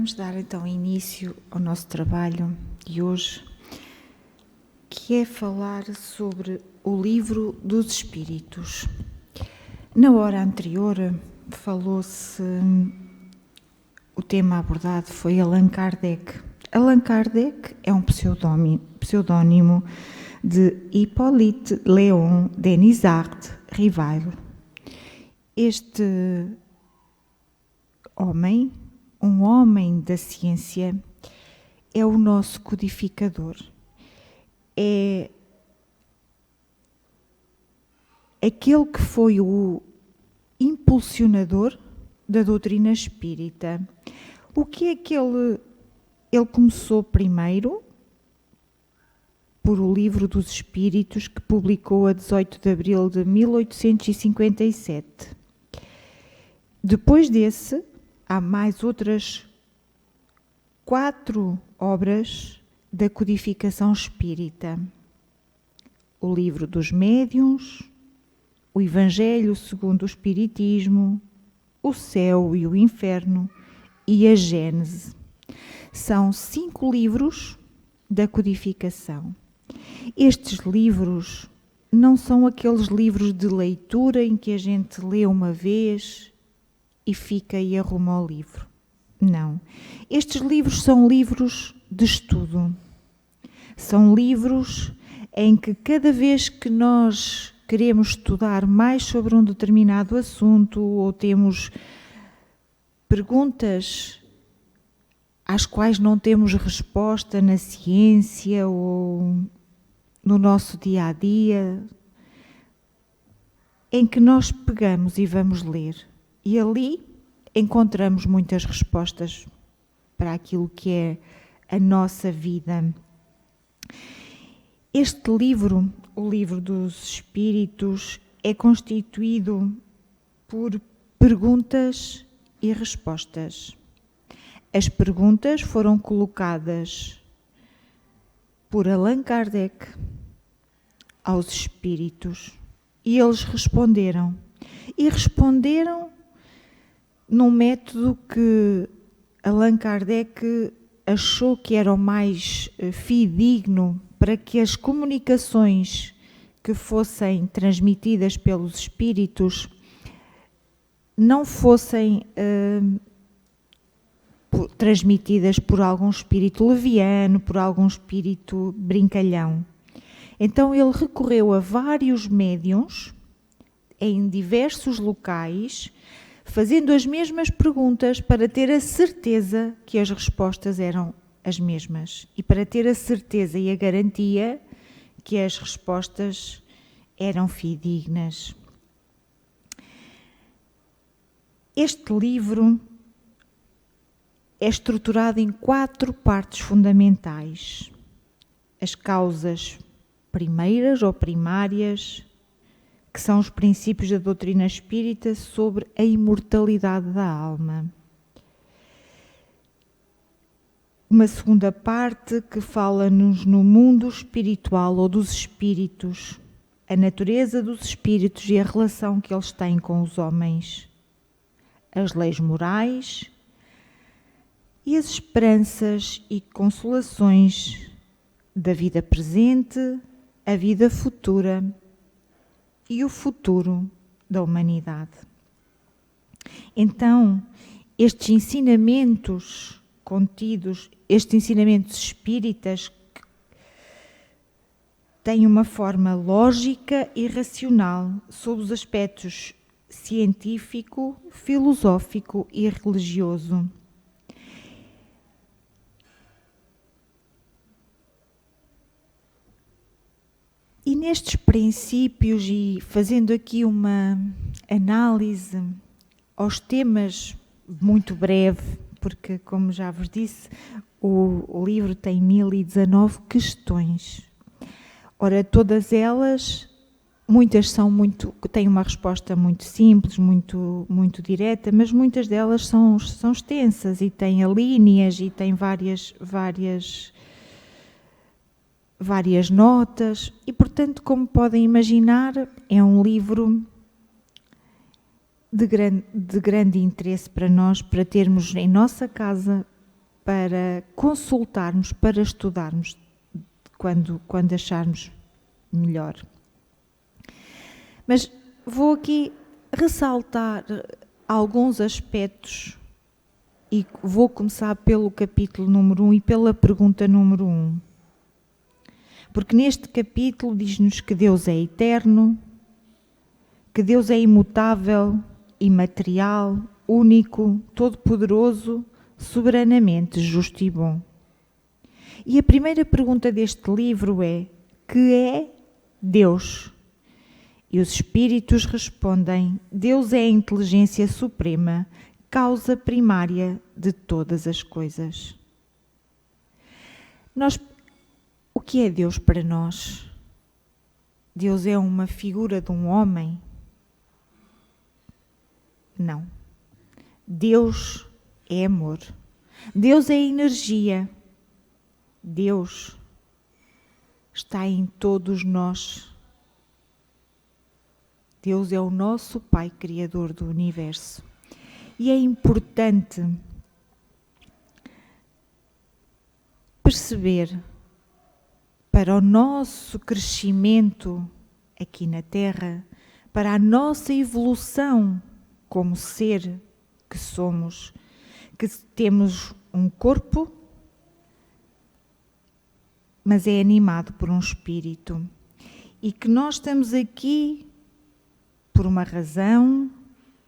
Vamos dar então início ao nosso trabalho de hoje, que é falar sobre o Livro dos Espíritos. Na hora anterior falou-se, o tema abordado foi Allan Kardec. Allan Kardec é um pseudónimo de Hippolyte Léon Denisard Rivail. Este homem, um homem da ciência, é o nosso codificador. É aquele que foi o impulsionador da doutrina espírita. O que é que ele começou primeiro por o Livro dos Espíritos, que publicou a 18 de abril de 1857. Depois desse, há mais outras 4 obras da codificação espírita. O Livro dos Médiuns, o Evangelho segundo o Espiritismo, o Céu e o Inferno e a Gênese. São 5 livros da codificação. Estes livros não são aqueles livros de leitura em que a gente lê uma vez e fica e arruma o livro. Não. Estes livros são livros de estudo. São livros em que cada vez que nós queremos estudar mais sobre um determinado assunto ou temos perguntas às quais não temos resposta na ciência ou no nosso dia-a-dia, em que nós pegamos e vamos ler. E ali encontramos muitas respostas para aquilo que é a nossa vida. Este livro, o Livro dos Espíritos, é constituído por perguntas e respostas. As perguntas foram colocadas por Allan Kardec aos espíritos e eles responderam. E responderam num método que Allan Kardec achou que era o mais fidedigno para que as comunicações que fossem transmitidas pelos espíritos não fossem transmitidas por algum espírito leviano, por algum espírito brincalhão. Então ele recorreu a vários médiuns em diversos locais, fazendo as mesmas perguntas para ter a certeza que as respostas eram as mesmas e para ter a certeza e a garantia que as respostas eram fidedignas. Este livro é estruturado em 4 partes fundamentais. As causas primeiras ou primárias, que são os princípios da doutrina espírita sobre a imortalidade da alma. Uma segunda parte que fala-nos no mundo espiritual ou dos espíritos, a natureza dos espíritos e a relação que eles têm com os homens, as leis morais e as esperanças e consolações da vida presente, a vida futura e o futuro da humanidade. Então, estes ensinamentos contidos, estes ensinamentos espíritas, têm uma forma lógica e racional sob os aspectos científico, filosófico e religioso. E nestes princípios, e fazendo aqui uma análise aos temas muito breve, porque, como já vos disse, o livro tem 1019 questões. Ora, todas elas, muitas têm uma resposta muito simples, muito direta, mas muitas delas são extensas e têm alíneas e têm várias notas e, portanto, como podem imaginar, é um livro de grande interesse para nós, para termos em nossa casa para consultarmos, para estudarmos quando acharmos melhor. Mas vou aqui ressaltar alguns aspectos e vou começar pelo capítulo número 1 e pela pergunta número 1. Porque neste capítulo diz-nos que Deus é eterno, que Deus é imutável, imaterial, único, todo-poderoso, soberanamente justo e bom. E a primeira pergunta deste livro é: que é Deus? E os espíritos respondem: Deus é a inteligência suprema, causa primária de todas as coisas. O que é Deus para nós? Deus é uma figura de um homem? Não. Deus é amor. Deus é energia. Deus está em todos nós. Deus é o nosso Pai Criador do Universo. E é importante perceber, para o nosso crescimento aqui na Terra, para a nossa evolução como ser que somos, que temos um corpo, mas é animado por um espírito. E que nós estamos aqui por uma razão,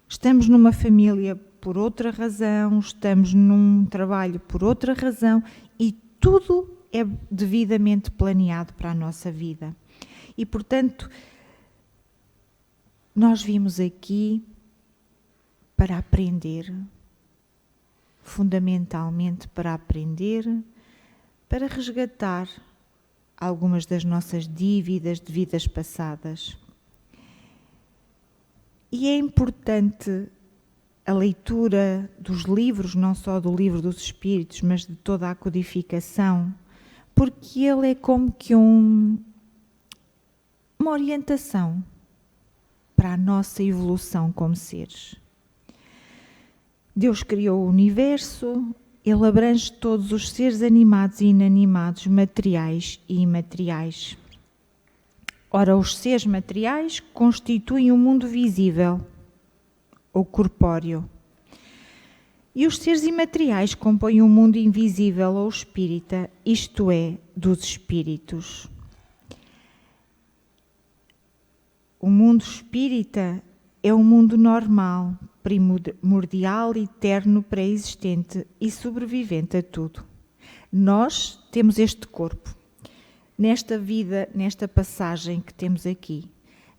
estamos numa família por outra razão, estamos num trabalho por outra razão e tudo é devidamente planeado para a nossa vida. E, portanto, nós vimos aqui para aprender, fundamentalmente para aprender, para resgatar algumas das nossas dívidas de vidas passadas. E é importante a leitura dos livros, não só do Livro dos Espíritos, mas de toda a codificação, porque ele é como que uma orientação para a nossa evolução como seres. Deus criou o universo, ele abrange todos os seres animados e inanimados, materiais e imateriais. Ora, os seres materiais constituem o mundo visível, ou corpóreo. E os seres imateriais compõem o mundo invisível ou espírita, isto é, dos espíritos. O mundo espírita é um mundo normal, primordial, eterno, pré-existente e sobrevivente a tudo. Nós temos este corpo, nesta vida, nesta passagem que temos aqui.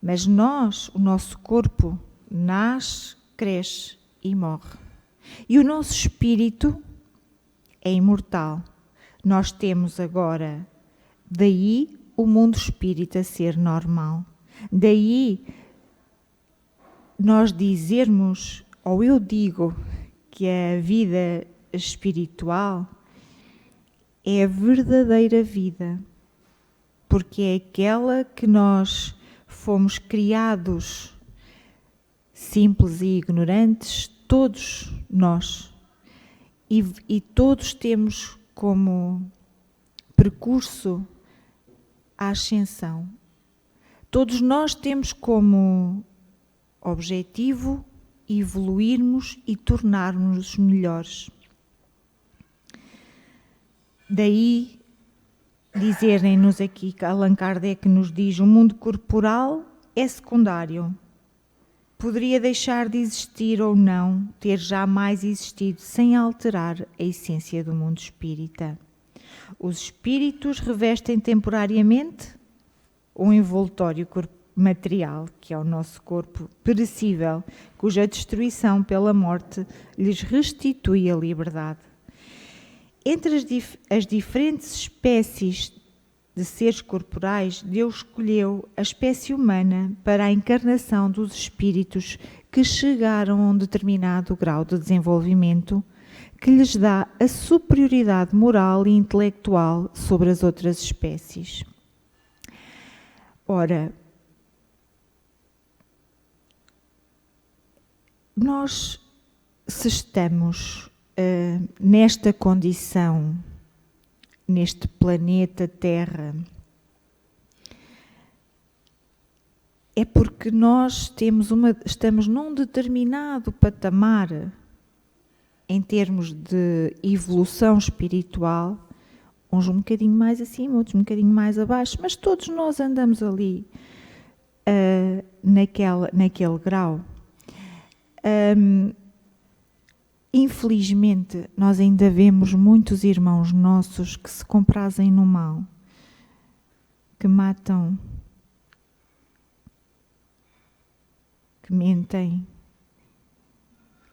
Mas o nosso corpo, nasce, cresce e morre. E o nosso espírito é imortal. Nós temos agora, daí o mundo espírita ser normal. Daí nós dizermos, ou eu digo, que a vida espiritual é a verdadeira vida, porque é aquela que nós fomos criados simples e ignorantes, todos nós, e todos temos como percurso a ascensão. Todos nós temos como objetivo evoluirmos e tornarmos melhores. Daí dizerem-nos aqui que Allan Kardec nos diz: o mundo corporal é secundário. Poderia deixar de existir ou não, ter jamais existido, sem alterar a essência do mundo espírita. Os espíritos revestem temporariamente um envoltório material, que é o nosso corpo perecível, cuja destruição pela morte lhes restitui a liberdade. Entre as diferentes espécies de seres corporais, Deus escolheu a espécie humana para a encarnação dos espíritos que chegaram a um determinado grau de desenvolvimento que lhes dá a superioridade moral e intelectual sobre as outras espécies. Ora, nós, se estamos nesta condição, neste planeta Terra, é porque nós estamos num determinado patamar em termos de evolução espiritual, uns um bocadinho mais acima, outros um bocadinho mais abaixo, mas todos nós andamos ali naquele grau. Infelizmente, nós ainda vemos muitos irmãos nossos que se comprazem no mal, que matam, que mentem,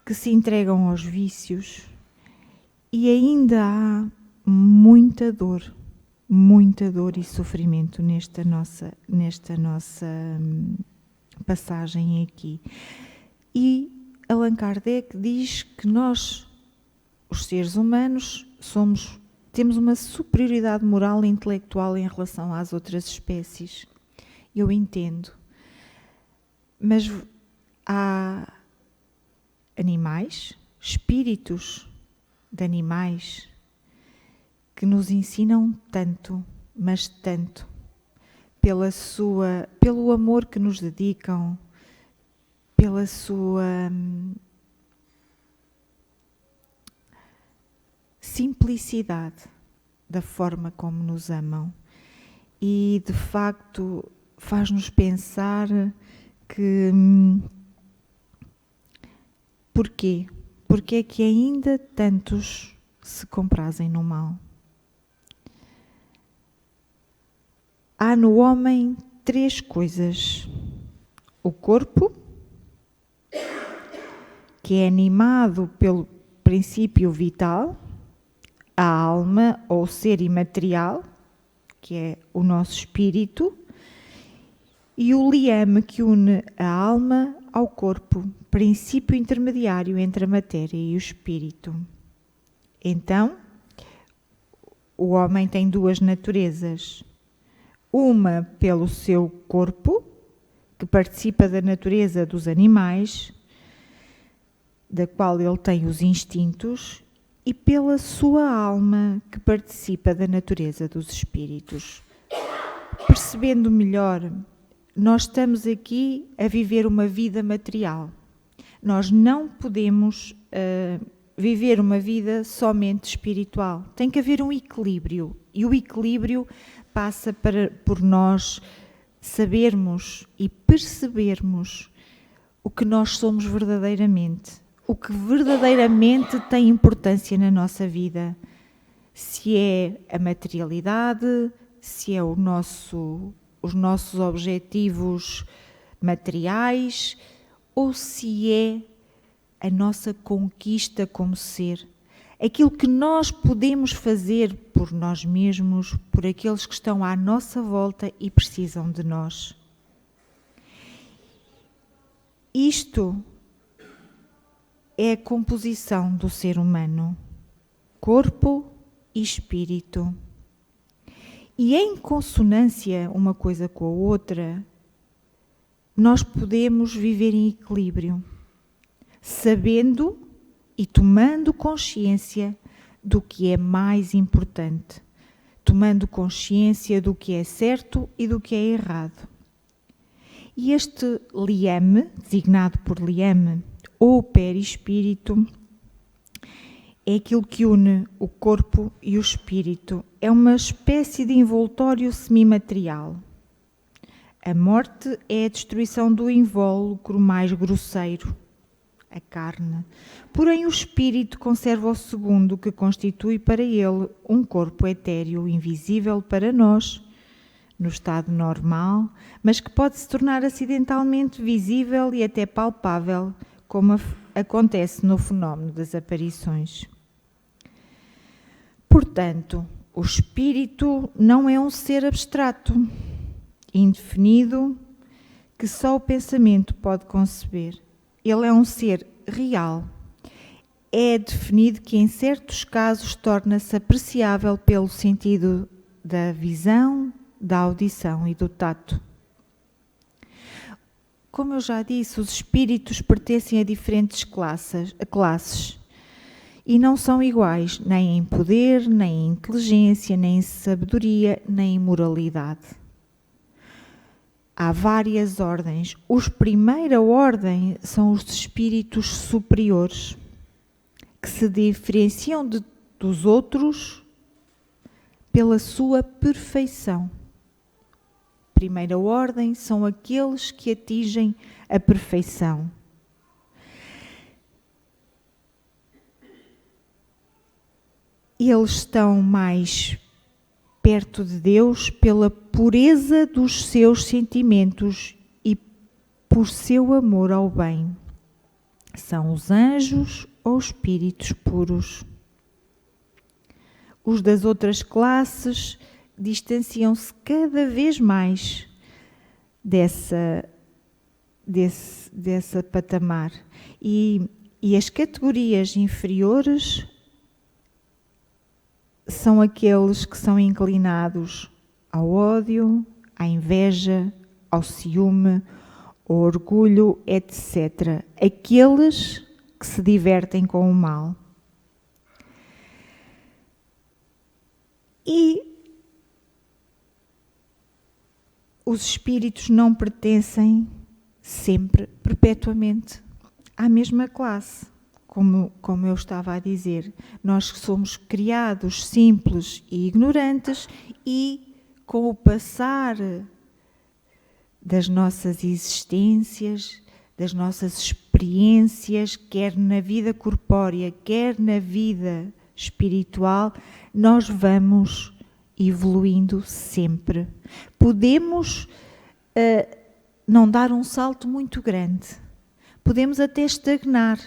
que se entregam aos vícios, e ainda há muita dor e sofrimento nesta nossa passagem aqui. E Allan Kardec diz que nós, os seres humanos, temos uma superioridade moral e intelectual em relação às outras espécies. Eu entendo. Mas há animais, espíritos de animais, que nos ensinam tanto, mas tanto, pelo amor que nos dedicam, pela sua simplicidade da forma como nos amam. E, de facto, faz-nos pensar que... Porquê? Porque é que ainda tantos se comprazem no mal? Há no homem 3 coisas. O corpo, que é animado pelo princípio vital, a alma ou ser imaterial, que é o nosso espírito, e o liame que une a alma ao corpo, princípio intermediário entre a matéria e o espírito. Então, o homem tem 2 naturezas. Uma pelo seu corpo, que participa da natureza dos animais, da qual ele tem os instintos, e pela sua alma, que participa da natureza dos espíritos. Percebendo melhor, nós estamos aqui a viver uma vida material. Nós não podemos viver uma vida somente espiritual. Tem que haver um equilíbrio. E o equilíbrio passa por nós sabermos e percebermos o que nós somos verdadeiramente. O que verdadeiramente tem importância na nossa vida. Se é a materialidade, se é os nossos objetivos materiais, ou se é a nossa conquista como ser. Aquilo que nós podemos fazer por nós mesmos, por aqueles que estão à nossa volta e precisam de nós. Isto é a composição do ser humano, corpo e espírito. E em consonância uma coisa com a outra, nós podemos viver em equilíbrio, sabendo e tomando consciência do que é mais importante, tomando consciência do que é certo e do que é errado. E este liame, designado por liame, ou perispírito, é aquilo que une o corpo e o espírito. É uma espécie de envoltório semimaterial. A morte é a destruição do invólucro mais grosseiro, a carne. Porém, o espírito conserva o segundo, que constitui para ele um corpo etéreo, invisível para nós, no estado normal, mas que pode se tornar acidentalmente visível e até palpável, como acontece no fenómeno das aparições. Portanto, o espírito não é um ser abstrato, indefinido, que só o pensamento pode conceber. Ele é um ser real. É definido que em certos casos torna-se apreciável pelo sentido da visão, da audição e do tato. Como eu já disse, os espíritos pertencem a diferentes classes E não são iguais nem em poder, nem em inteligência, nem em sabedoria, nem em moralidade. Há várias ordens. Os primeira ordem são os espíritos superiores, que se diferenciam dos outros pela sua perfeição. Primeira ordem são aqueles que atingem a perfeição. Eles estão mais perto de Deus pela pureza dos seus sentimentos e por seu amor ao bem. São os anjos ou espíritos puros. Os das outras classes distanciam-se cada vez mais dessa patamar. E as categorias inferiores são aqueles que são inclinados ao ódio, à inveja, ao ciúme, ao orgulho, etc. Aqueles que se divertem com o mal. E os espíritos não pertencem sempre, perpetuamente, à mesma classe. Como eu estava a dizer, nós somos criados simples e ignorantes e com o passar das nossas existências, das nossas experiências, quer na vida corpórea, quer na vida espiritual, nós vamos evoluindo sempre. Podemos não dar um salto muito grande, podemos até estagnar,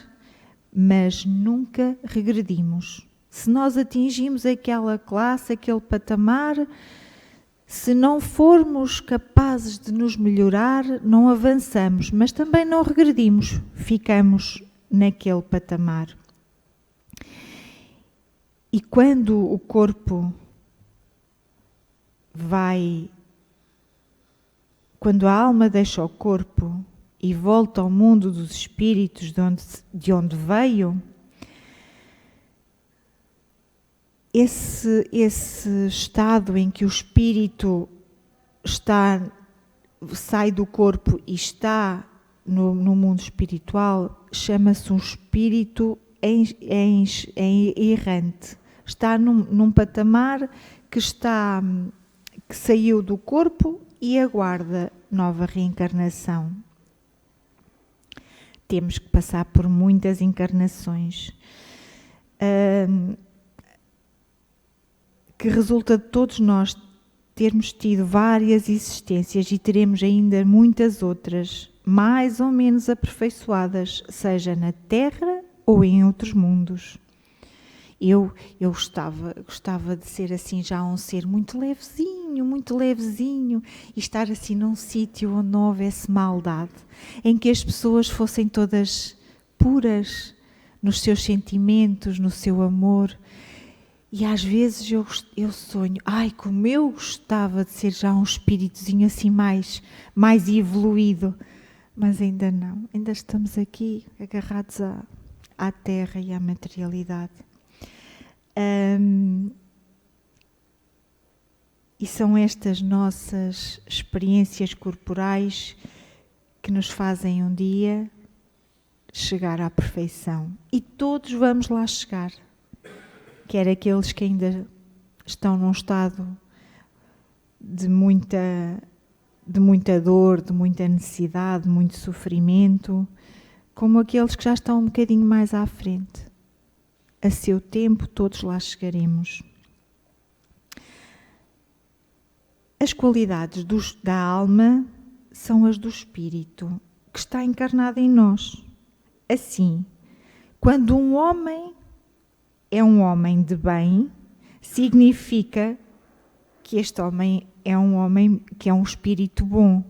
mas nunca regredimos. Se nós atingimos aquela classe, aquele patamar, se não formos capazes de nos melhorar, não avançamos, mas também não regredimos, ficamos naquele patamar. E quando o corpo quando a alma deixa o corpo e volta ao mundo dos espíritos de onde veio, esse estado em que o espírito sai do corpo e está no mundo espiritual, chama-se um espírito errante. Está num patamar que saiu do corpo e aguarda nova reencarnação. Temos que passar por muitas encarnações, que resulta de todos nós termos tido várias existências e teremos ainda muitas outras, mais ou menos aperfeiçoadas, seja na Terra ou em outros mundos. Eu gostava de ser assim já um ser muito levezinho e estar assim num sítio onde não houvesse maldade, em que as pessoas fossem todas puras nos seus sentimentos, no seu amor. E às vezes eu sonho, como eu gostava de ser já um espíritozinho assim mais evoluído, mas ainda não, ainda estamos aqui agarrados à terra e à materialidade. E são estas nossas experiências corporais que nos fazem um dia chegar à perfeição. E todos vamos lá chegar. Quer aqueles que ainda estão num estado de muita dor, de muita necessidade, de muito sofrimento, como aqueles que já estão um bocadinho mais à frente. A seu tempo, todos lá chegaremos. As qualidades da alma são as do espírito, que está encarnado em nós. Assim, quando um homem é um homem de bem, significa que este homem é um homem que é um espírito bom.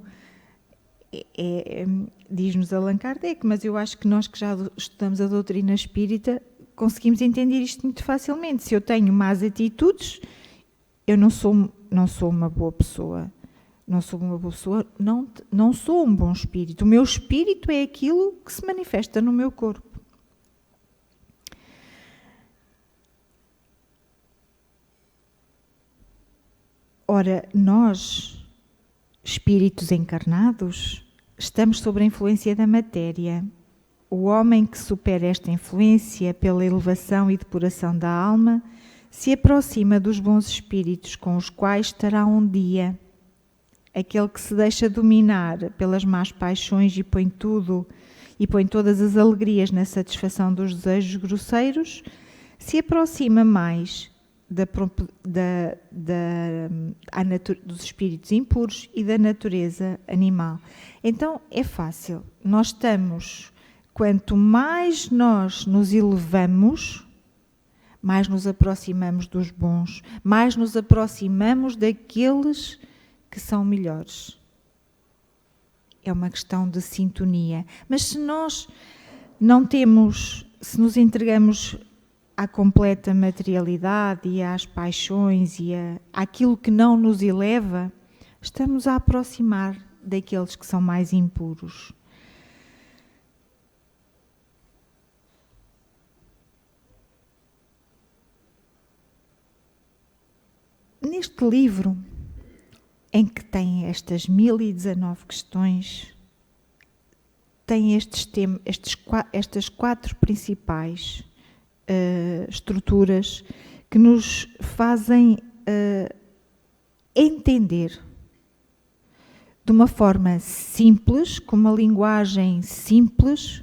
Diz-nos Allan Kardec, mas eu acho que nós que já estudamos a doutrina espírita conseguimos entender isto muito facilmente. Se eu tenho más atitudes, eu não sou uma boa pessoa. Não sou um bom espírito. O meu espírito é aquilo que se manifesta no meu corpo. Ora, nós, espíritos encarnados, estamos sob a influência da matéria. O homem que supera esta influência pela elevação e depuração da alma se aproxima dos bons espíritos com os quais estará um dia. Aquele que se deixa dominar pelas más paixões e põe todas as alegrias na satisfação dos desejos grosseiros, se aproxima mais dos espíritos impuros e da natureza animal. Então é fácil. Quanto mais nós nos elevamos, mais nos aproximamos dos bons, mais nos aproximamos daqueles que são melhores. É uma questão de sintonia. Mas se nós se nos entregamos à completa materialidade e às paixões e àquilo que não nos eleva, estamos a aproximar daqueles que são mais impuros. Neste livro, em que tem estas 1019 questões, tem estas 4 principais estruturas que nos fazem entender de uma forma simples, com uma linguagem simples,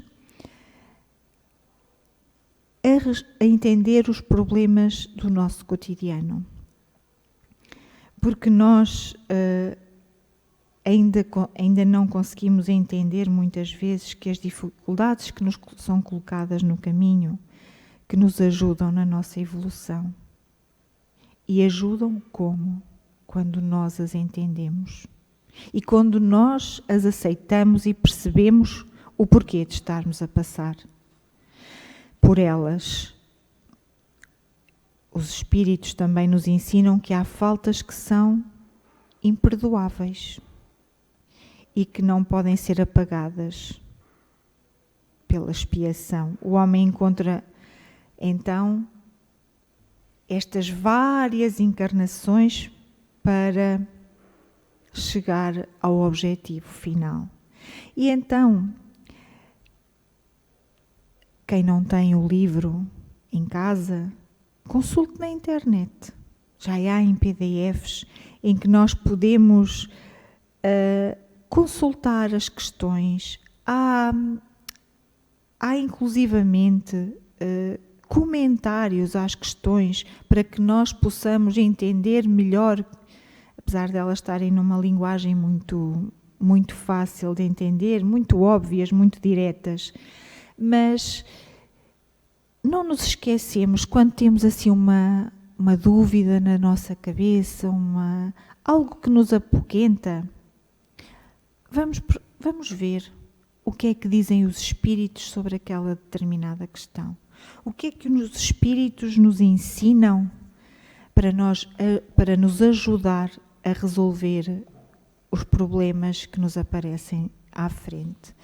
a entender os problemas do nosso cotidiano. Porque nós ainda não conseguimos entender muitas vezes que as dificuldades que nos são colocadas no caminho, que nos ajudam na nossa evolução. E ajudam como? Quando nós as entendemos. E quando nós as aceitamos e percebemos o porquê de estarmos a passar por elas. Os espíritos também nos ensinam que há faltas que são imperdoáveis e que não podem ser apagadas pela expiação. O homem encontra, então, estas várias encarnações para chegar ao objetivo final. E então, quem não tem o livro em casa, consulte na internet. Já há em PDFs em que nós podemos consultar as questões. Há inclusivamente comentários às questões para que nós possamos entender melhor, apesar de elas estarem numa linguagem muito, muito fácil de entender, muito óbvias, muito diretas. Mas não nos esquecemos, quando temos assim uma dúvida na nossa cabeça, algo que nos apoquenta, vamos ver o que é que dizem os espíritos sobre aquela determinada questão. O que é que os espíritos nos ensinam para nos ajudar a resolver os problemas que nos aparecem à frente.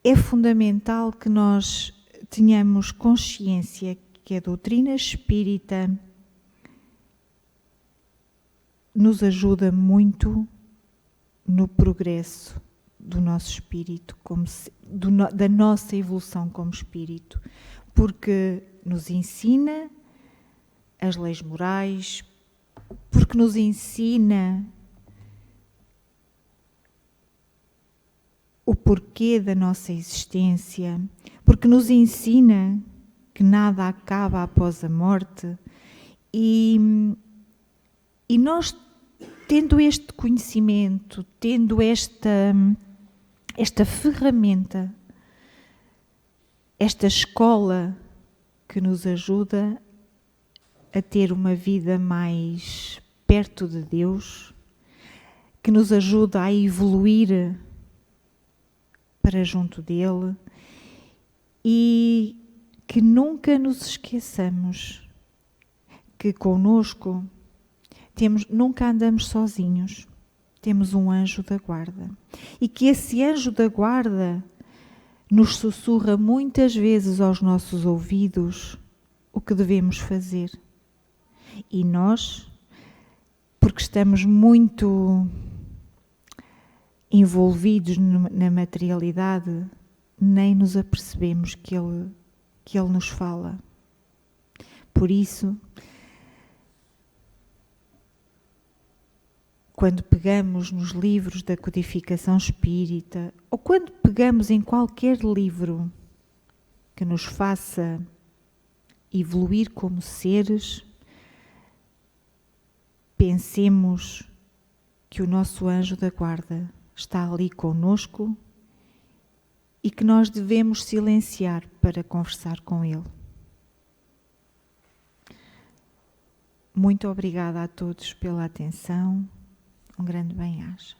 É fundamental que nós tenhamos consciência que a doutrina espírita nos ajuda muito no progresso do nosso espírito, da nossa evolução como espírito, porque nos ensina as leis morais, porque nos ensina o porquê da nossa existência, porque nos ensina que nada acaba após a morte e nós, tendo este conhecimento, tendo esta ferramenta, esta escola que nos ajuda a ter uma vida mais perto de Deus, que nos ajuda a evoluir para junto dele e que nunca nos esqueçamos que connosco nunca andamos sozinhos, temos um anjo da guarda e que esse anjo da guarda nos sussurra muitas vezes aos nossos ouvidos o que devemos fazer. E nós porque estamos muito envolvidos na materialidade, nem nos apercebemos que Ele nos fala. Por isso, quando pegamos nos livros da codificação espírita, ou quando pegamos em qualquer livro que nos faça evoluir como seres, pensemos que o nosso anjo da guarda está ali conosco e que nós devemos silenciar para conversar com ele. Muito obrigada a todos pela atenção. Um grande bem-aja.